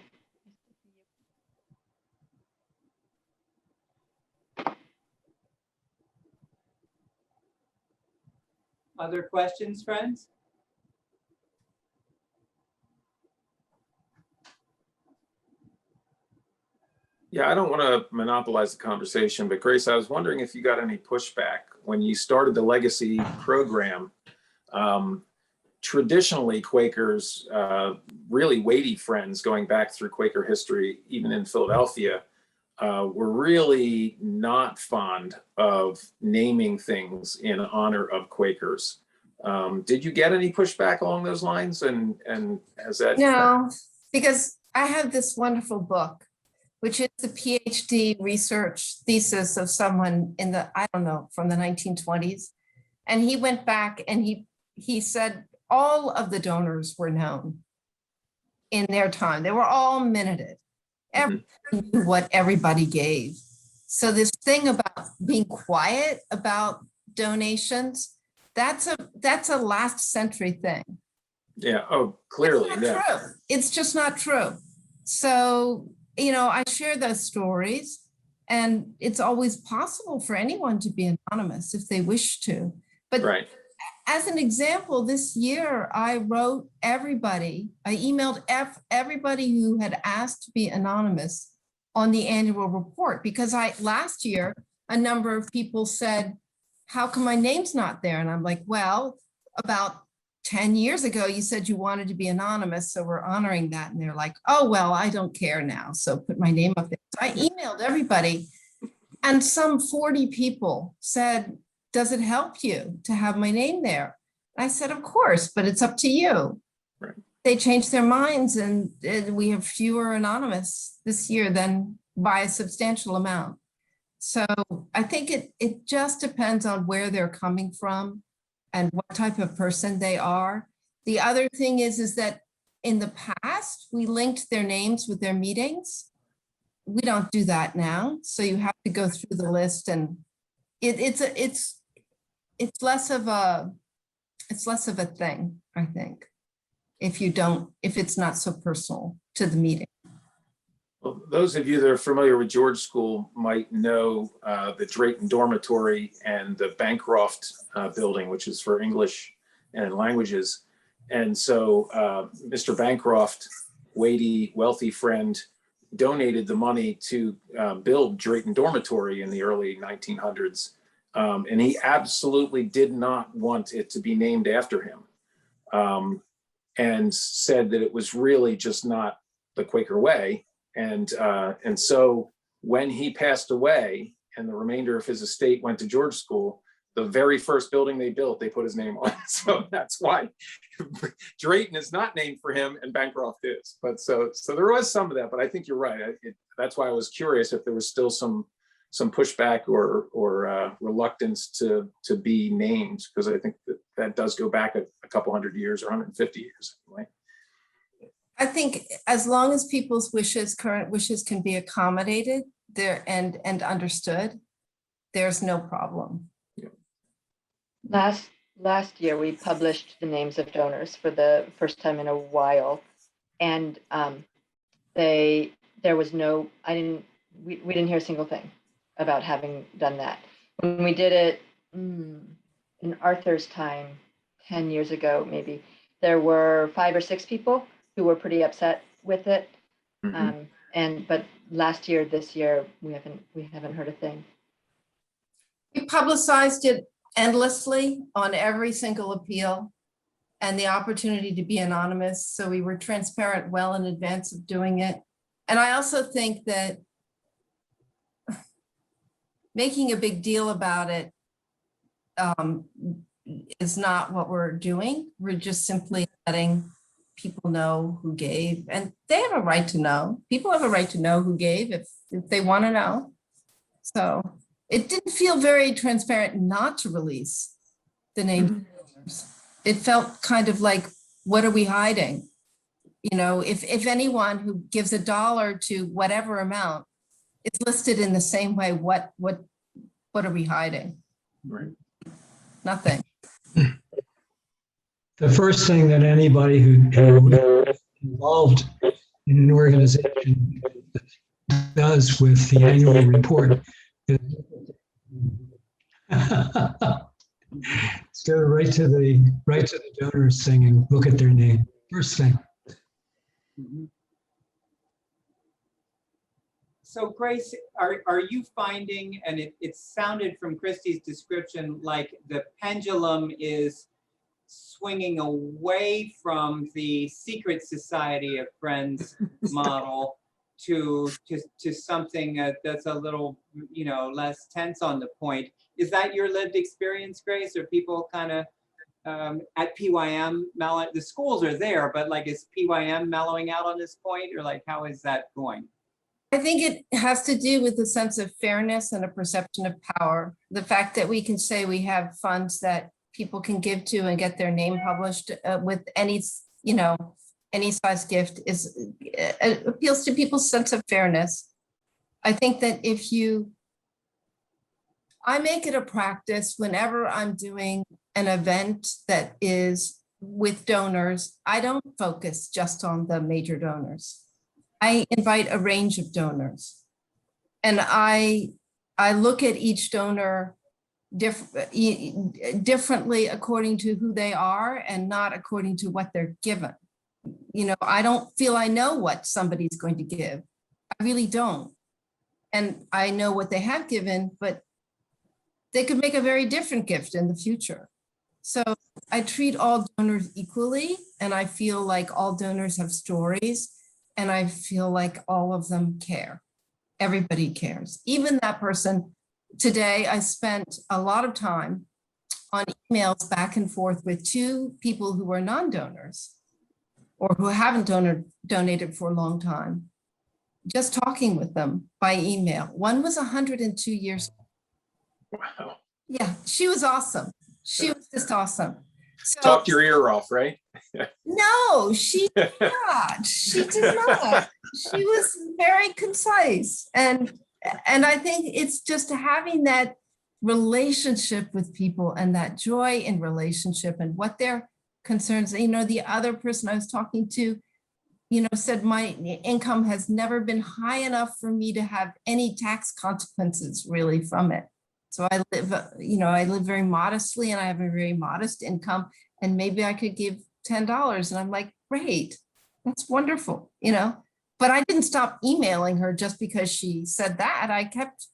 Other questions, friends? Yeah, I don't want to monopolize the conversation, but Grace, I was wondering if you got any pushback when you started the legacy program. Traditionally, Quakers, really weighty friends going back through Quaker history, even in Philadelphia, were really not fond of naming things in honor of Quakers. Did you get any pushback along those lines? And has that? No, because I have this wonderful book, which is the PhD research thesis of someone in the, I don't know, from the 1920s. And he went back and he said all of the donors were known in their time. They were all minuted. Everybody knew what everybody gave. So this thing about being quiet about donations, that's a last century thing. Yeah. Oh, clearly. It's not true. It's just not true. So, you know, I share those stories, and it's always possible for anyone to be anonymous if they wish to. But right. As an example, this year I wrote everybody, I emailed everybody who had asked to be anonymous on the annual report, because last year, a number of people said, how come my name's not there? And I'm like, well, about 10 years ago, you said you wanted to be anonymous, so we're honoring that. And they're like, oh, well, I don't care now, so put my name up there. So I emailed everybody, and some 40 people said, does it help you to have my name there? I said, of course, but it's up to you. Right. They changed their minds, and we have fewer anonymous this year than by a substantial amount. So I think it just depends on where they're coming from and what type of person they are. The other thing is that in the past, we linked their names with their meetings. We don't do that now. So you have to go through the list, and it's less of a thing, I think, if it's not so personal to the meeting. Well, those of you that are familiar with George School might know the Drayton Dormitory and the Bancroft building, which is for English and languages. And so Mr. Bancroft, weighty, wealthy friend, donated the money to build Drayton Dormitory in the early 1900s. And he absolutely did not want it to be named after him, and said that it was really just not the Quaker way. And so when he passed away and the remainder of his estate went to George School, the very first building they built, they put his name on it. So that's why Drayton is not named for him and Bancroft is. But so there was some of that, but I think you're right. That's why I was curious if there was still some pushback or reluctance to be named, because I think that does go back a couple hundred years or 150 years anyway. I think as long as people's current wishes can be accommodated there and understood, there's no problem. Yeah. Last year, we published the names of donors for the first time in a while, and there was no, we didn't hear a single thing about having done that. When we did it in Arthur's time, 10 years ago, maybe, there were 5 or 6 people who were pretty upset with it. But this year, we haven't heard a thing. We publicized it endlessly on every single appeal, and the opportunity to be anonymous. So we were transparent well in advance of doing it. And I also think that making a big deal about it is not what we're doing. We're just simply letting people know who gave, and they have a right to know. People have a right to know who gave if they want to know. So it didn't feel very transparent not to release the name. It felt kind of like, what are we hiding? You know, if anyone who gives $1 to whatever amount is listed in the same way, what are we hiding? Right. Nothing. the first thing that anybody who is involved in an organization does with the annual report is go right to the donors thing and look at their name. First thing. Mhm. So Grace, are you finding, and it sounded from Christie's description like the pendulum is swinging away from the secret society of friends model to something that's a little, less tense on the point. Is that your lived experience, Grace? Or people kind of at PYM, the schools are there, but like is PYM mellowing out on this point, or like how is that going? I think it has to do with a sense of fairness and a perception of power. The fact that we can say we have funds that people can give to and get their name published with any size gift appeals to people's sense of fairness. I think that I make it a practice whenever I'm doing an event that is with donors, I don't focus just on the major donors. I invite a range of donors. And I look at each donor differently according to who they are and not according to what they're given. I don't feel I know what somebody's going to give. I really don't. And I know what they have given, but they could make a very different gift in the future. So I treat all donors equally, and I feel like all donors have stories, and I feel like all of them care. Everybody cares. Even that person. Today, I spent a lot of time on emails back and forth with two people who are non-donors or who haven't donated for a long time, just talking with them by email. One was 102 years old. Wow. Yeah, she was awesome. She was just awesome. So, Talked your ear off, right? no, she did not. She did not. She was very concise. And I think it's just having that relationship with people and that joy in relationship and what their concerns. The other person I was talking to, said my income has never been high enough for me to have any tax consequences really from it. So I live very modestly and I have a very modest income, and maybe I could give $10. And I'm like, great, that's wonderful, But I didn't stop emailing her just because she said that. I kept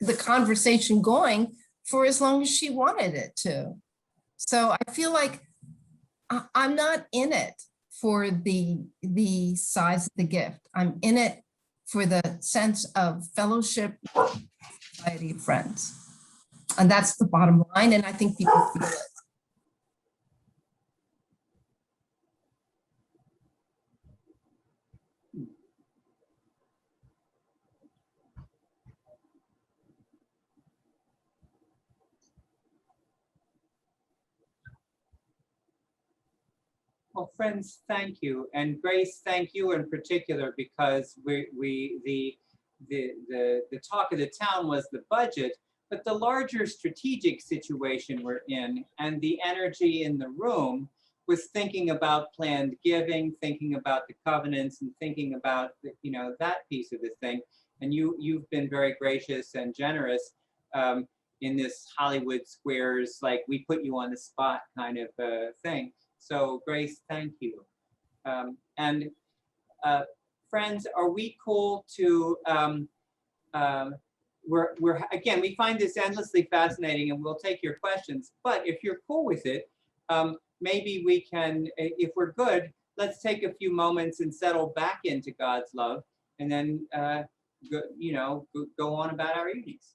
the conversation going for as long as she wanted it to. So I feel like I'm not in it for the size of the gift. I'm in it for the sense of fellowship, society of friends. And that's the bottom line. And I think people feel it. Well, friends, thank you. And Grace, thank you in particular, because the talk of the town was the budget, but the larger strategic situation we're in and the energy in the room was thinking about planned giving, thinking about the covenants, and thinking about that piece of the thing. And you've been very gracious and generous in this Hollywood Squares, like we put you on the spot kind of thing. So Grace, thank you. Friends, are we cool to, again, we find this endlessly fascinating and we'll take your questions, but if you're cool with it, maybe we can, if we're good, let's take a few moments and settle back into God's love and then go on about our evenings.